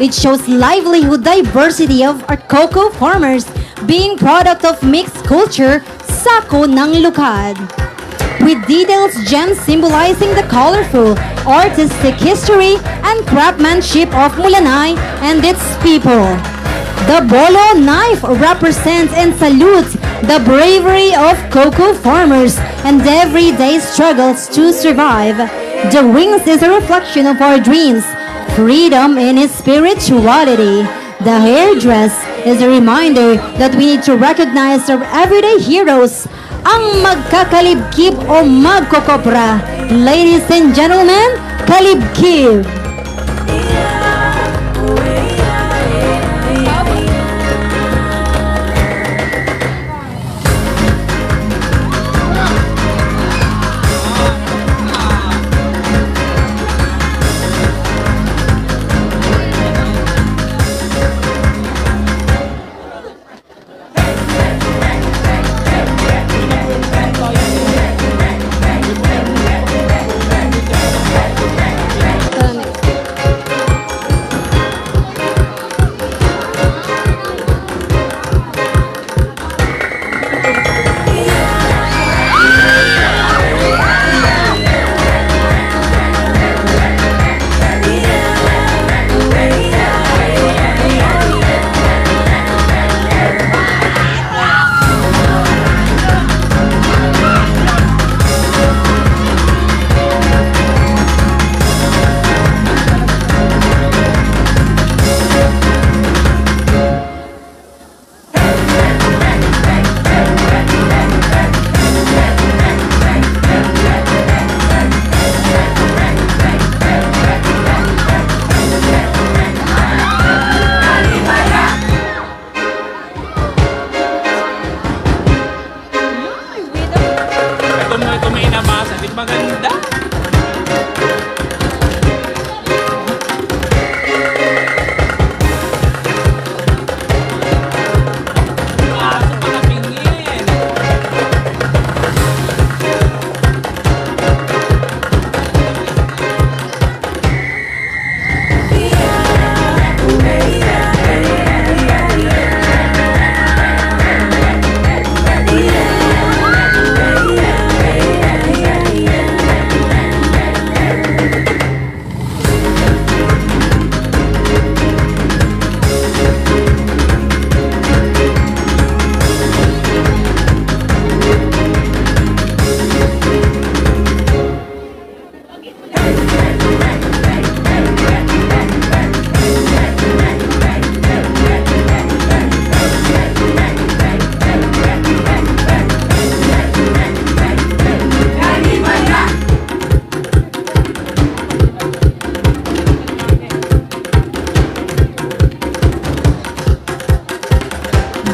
It shows livelihood diversity of our cocoa farmers being product of mixed culture, sako ng lukad. With details gems symbolizing the colorful, artistic history and craftsmanship of Mulanay and its people. The bolo knife represents and salutes the bravery of cocoa farmers and everyday struggles to survive. The wings is a reflection of our dreams, freedom and spirituality. The hairdress is a reminder that we need to recognize our everyday heroes, ang magkakalibkib o magkokopra. Ladies and gentlemen, kalibkib! Maganda.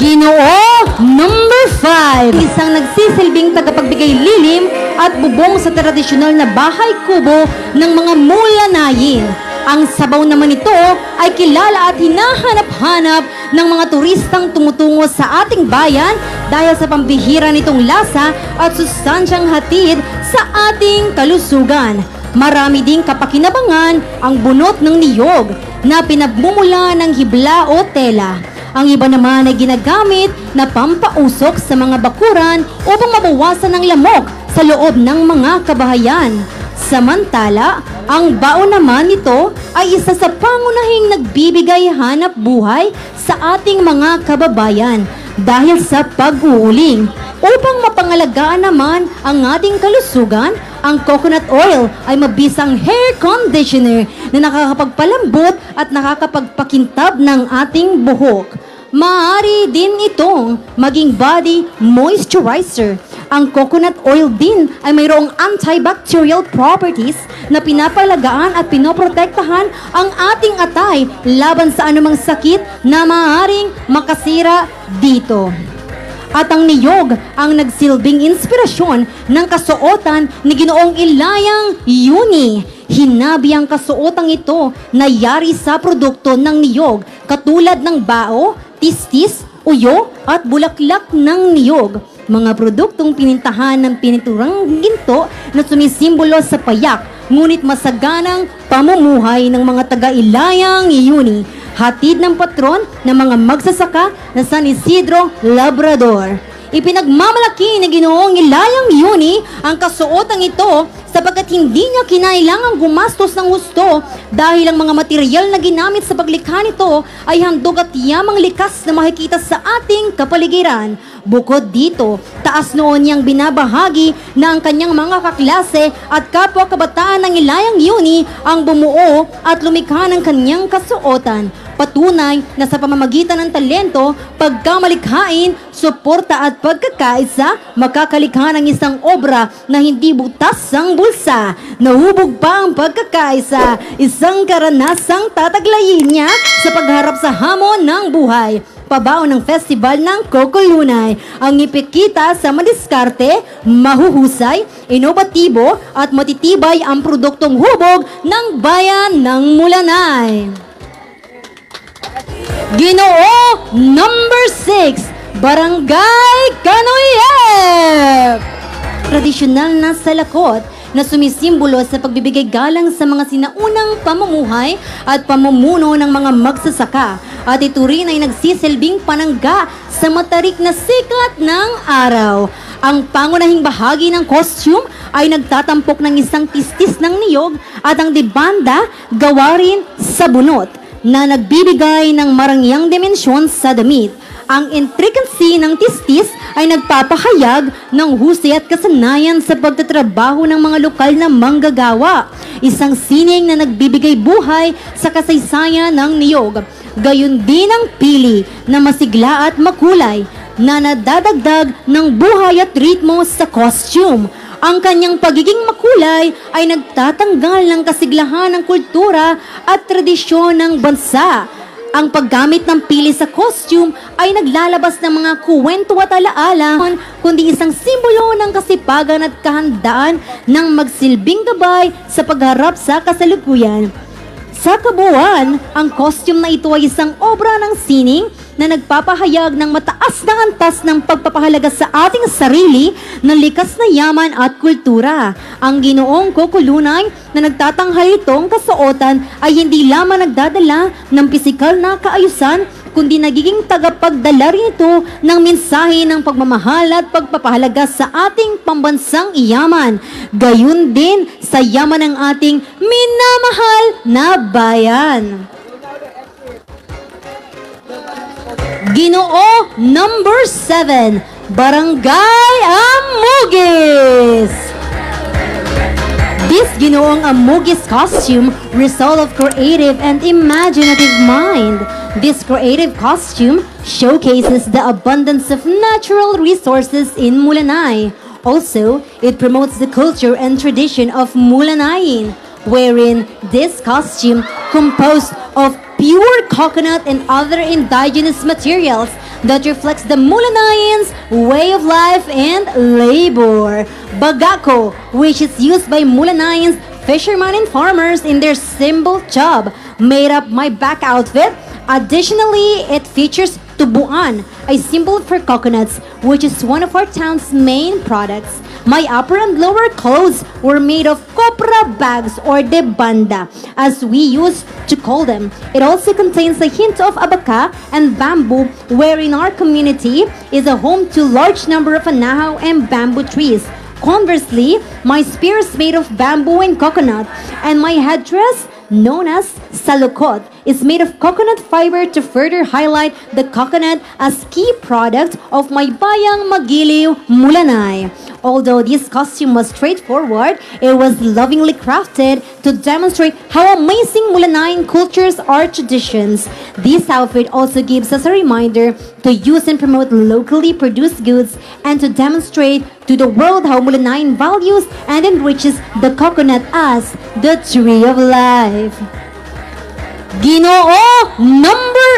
Ginoo number 5, isang nagsisilbing tagapagbigay lilim at bubong sa tradisyonal na bahay kubo ng mga Mulanayin. Ang sabaw naman ito ay kilala at hinahanap-hanap ng mga turistang tumutungo sa ating bayan dahil sa pambihira nitong lasa at sustansyang hatid sa ating kalusugan. Marami ding kapakinabangan ang bunot ng niyog na pinagmumula ng hibla o tela. Ang iba naman ay ginagamit na pampausok sa mga bakuran upang mabawasan ang lamok sa loob ng mga kabahayan. Samantala, ang baon naman nito ay isa sa pangunahing nagbibigay hanap buhay sa ating mga kababayan dahil sa pag-uuling. Upang mapangalagaan naman ang ating kalusugan, ang coconut oil ay mabisang hair conditioner na nakakapagpalambot at nakakapagpakintab ng ating buhok. Maaari din itong maging body moisturizer. Ang coconut oil din ay mayroong antibacterial properties na pinapalagaan at pinoprotektahan ang ating atay laban sa anumang sakit na maaaring makasira dito. At ang niyog ang nagsilbing inspirasyon ng kasuotan ni Ginoong Ilayang Yuni. Hinabi ang kasuotang ito na yari sa produkto ng niyog katulad ng bao, tistis, uyo at bulaklak ng niyog. Mga produktong pinintahan ng piniturang ginto na sumisimbolo sa payak, ngunit masaganang pamumuhay ng mga taga-Ilayang Yuni, hatid ng patron ng mga magsasaka na San Isidro, Labrador. Ipinagmamalaki ni Ginoong Ilayang Yuni ang kasuotang ito sapagkat hindi niya kinailangang gumastos ng husto dahil ang mga material na ginamit sa paglikha nito ay handog at yamang likas na makikita sa ating kapaligiran. Bukod dito, taas noon niyang binabahagi na ang kanyang mga kaklase at kapwa kabataan ng Ilayang Yuni ang bumuo at lumikha ng kanyang kasuotan. Patunay na sa pamamagitan ng talento, pagkamalikhain, suporta at pagkakaisa, makakalikha ng isang obra na hindi butas ang bulsa. Nahubog pa ang pagkakaisa, isang karanasang tataglayin niya sa pagharap sa hamon ng buhay. Pabaon ng Festival ng Coco Lunay, ang ipikita sa madiskarte, mahuhusay, inovatibo at matitibay ang produktong hubog ng bayan ng Mulanay. Ginoo number 6, Barangay Kanoyep! Tradisyonal na salakot na sumisimbolo sa pagbibigay galang sa mga sinaunang pamumuhay at pamumuno ng mga magsasaka. At ito rin ay nagsisilbing panangga sa matarik na sikat ng araw. Ang pangunahing bahagi ng costume ay nagtatampok ng isang tistis ng niyog at ang debanda gawa rin sa bunot na nagbibigay ng marangyang dimensyon sa damit. Ang intricacy ng tistis ay nagpapahayag ng husay at kasanayan sa pagtatrabaho ng mga lokal na manggagawa. Isang sining na nagbibigay buhay sa kasaysayan ng niyog. Gayon din ang pili na masigla at makulay na nadadagdag ng buhay at ritmo sa costume. Ang kanyang pagiging makulay ay nagtatanggal ng kasiglahan ng kultura at tradisyon ng bansa. Ang paggamit ng pili sa costume ay naglalabas ng mga kuwento at alaala, kundi isang simbolo ng kasipagan at kahandaan ng magsilbing gabay sa pagharap sa kasalukuyan. Sa kabuuan, ang costume na ito ay isang obra ng sining na nagpapahayag ng mataas na antas ng pagpapahalaga sa ating sarili ng likas na yaman at kultura. Ang Ginoong Coco Lunay na nagtatanghal itong kasuotan ay hindi lamang nagdadala ng pisikal na kaayusan, kundi nagiging tagapagdala rin ito ng mensahe ng pagmamahal at pagpapahalaga sa ating pambansang iyaman. Gayun din sa yaman ng ating minamahal na bayan. Ginoo number 7, Barangay Amugis. This Ginoong Amugis costume, result of creative and imaginative mind. This creative costume showcases the abundance of natural resources in Mulanay. Also, it promotes the culture and tradition of Mulanayin, wherein this costume composed of pure coconut and other indigenous materials that reflects the Mulanayans' way of life and labor. Bagako, which is used by Mulanayans, fishermen and farmers in their simple job, made up my back outfit. Additionally, it features tubuan, a symbol for coconuts, which is one of our town's main products. My upper and lower clothes were made of copra bags or debanda, as we used to call them. It also contains a hint of abaca and bamboo, where in our community is a home to large number of anahaw and bamboo trees. Conversely, my spear is made of bamboo and coconut, and my headdress, known as salukot, is made of coconut fiber to further highlight the coconut as key product of my Bayang Magiliw, Mulanay. Although this costume was straightforward, it was lovingly crafted to demonstrate how amazing Mulanayan cultures are traditions. This outfit also gives us a reminder to use and promote locally produced goods and to demonstrate to the world how Mulanayan values and enriches the coconut as the tree of life. Ginoo number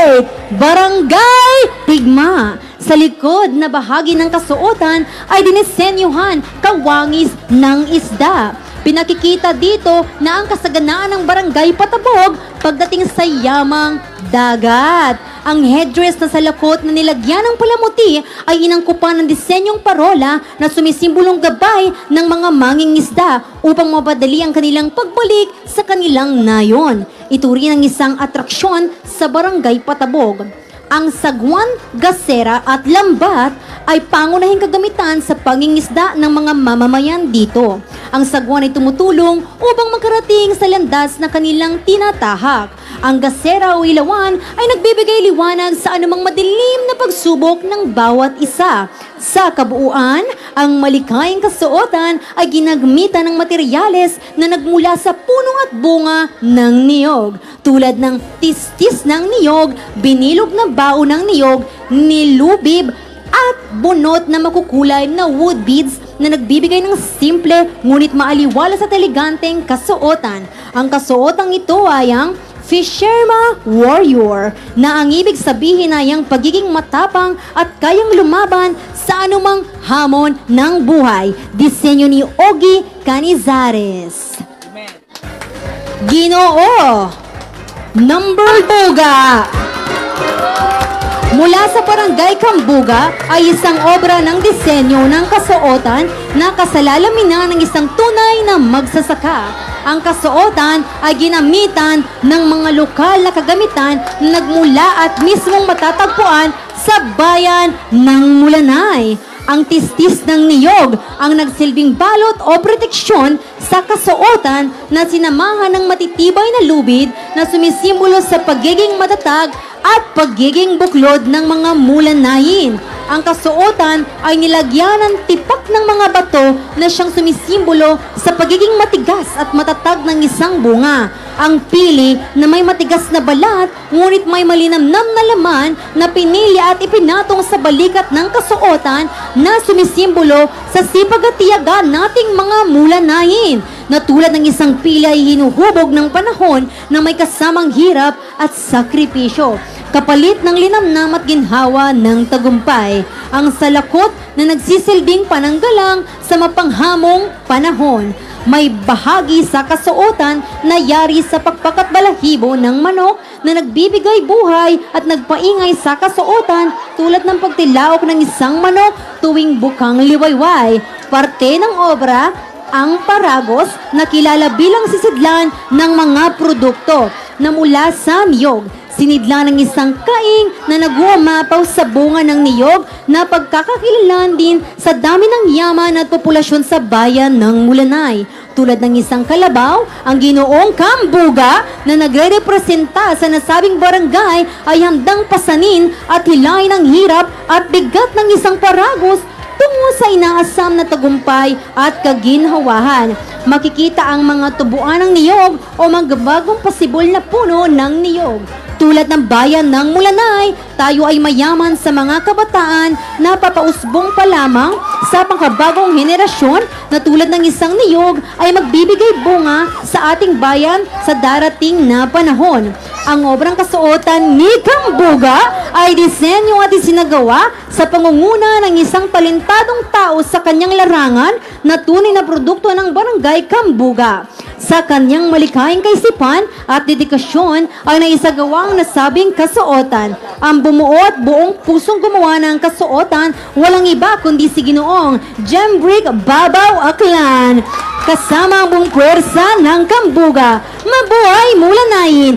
8, Barangay Tigma. Sa likod na bahagi ng kasuotan ay dinisenyuhan kawangis ng isda. Pinakikita dito na ang kasaganaan ng barangay Patabog pagdating sa yamang dagat. Ang headdress na salakot na nilagyan ng palamuti ay inangkupan ng disenyong parola na sumisimbolong gabay ng mga mangingisda upang mapadali ang kanilang pagbalik sa kanilang nayon. Ito rin ang isang atraksyon sa barangay Patabog. Ang sagwan, gasera at lambat ay pangunahing kagamitan sa pangingisda ng mga mamamayan dito. Ang sagwan ay tumutulong upang makarating sa landas na kanilang tinatahak. Ang gasera o ilawan ay nagbibigay liwanag sa anumang madilim na pagsubok ng bawat isa. Sa kabuuan, ang malikhaing kasuotan ay ginagmitan ng materyales na nagmula sa puno at bunga ng niyog. Tulad ng tistis ng niyog, binilog na bao ng niyog, nilubib at bunot na makukulay na wood beads na nagbibigay ng simple ngunit maaliwalas at eleganteng kasuotan. Ang kasuotang ito ay ang Fisherma Warrior na ang ibig sabihin ay ang pagiging matapang at kayang lumaban sa anumang hamon ng buhay. Disenyo ni Ogie Canizares. Ginoo Number Buga. Mula sa Barangay Kambuga ay isang obra ng disenyo ng kasuotan na kasalalamin ng isang tunay na magsasaka. Ang kasuotan ay ginamitan ng mga lokal na kagamitan na nagmula at mismong matatagpuan sa bayan ng Mulanay. Ang tistis ng niyog ang nagsilbing balot o proteksyon sa kasuotan na sinamahan ng matitibay na lubid na sumisimbolo sa pagiging matatag at pagiging buklod ng mga mulanayin. Ang kasuotan ay nilagyan ng tipak ng mga bato na siyang sumisimbolo sa pagiging matigas at matatag ng isang bunga. Ang pili na may matigas na balat, ngunit may malinamnam na laman na pinili at ipinatong sa balikat ng kasuotan na sumisimbolo sa sipag at tiyaga nating mga mulanayin. Na tulad ng isang pili ay hinuhubog ng panahon na may kasamang hirap at sakripisyo. Kapalit ng linamnam at ginhawa ng tagumpay. Ang salakot na nagsisilbing pananggalang sa mapanghamong panahon. May bahagi sa kasuotan na yari sa pakpak at balahibo ng manok na nagbibigay buhay at nagpaingay sa kasuotan tulad ng pagtilaok ng isang manok tuwing bukang liwayway. Parte ng obra ang paragos na kilala bilang sisidlan ng mga produkto na mula sa niyog. Sinidla ng isang kaing na nagumapaw sa bunga ng niyog na pagkakakilanlan din sa dami ng yaman at populasyon sa bayan ng Mulanay. Tulad ng isang kalabaw, ang Ginoong Kambuga na nagre-representa sa nasabing barangay ay handang pasanin at hilahin ang hirap at bigat ng isang paragos tungo sa inaasam na tagumpay at kaginhawahan. Makikita ang mga tubuan ng niyog o magbagong pasibol na puno ng niyog. Tulad ng bayan ng Mulanay, tayo ay mayaman sa mga kabataan na papausbong pa lamang sa pangkabagong henerasyon na tulad ng isang niyog ay magbibigay bunga sa ating bayan sa darating na panahon. Ang obrang kasuotan ni Kambuga ay disenyo at isinagawa sa pangunguna ng isang talentadong tao sa kanyang larangan na tunay na produkto ng Barangay Kambuga. Sa kanyang malikhaing kaisipan at dedikasyon ay naisagawa ang nasabing kasuotan. Ang bumuo at buong pusong gumawa ng kasuotan, walang iba kundi si Ginoong Jembrick Babaw Aklan. Kasama ang buong pwersa ng Kambuga. Mabuhay Mulanayin!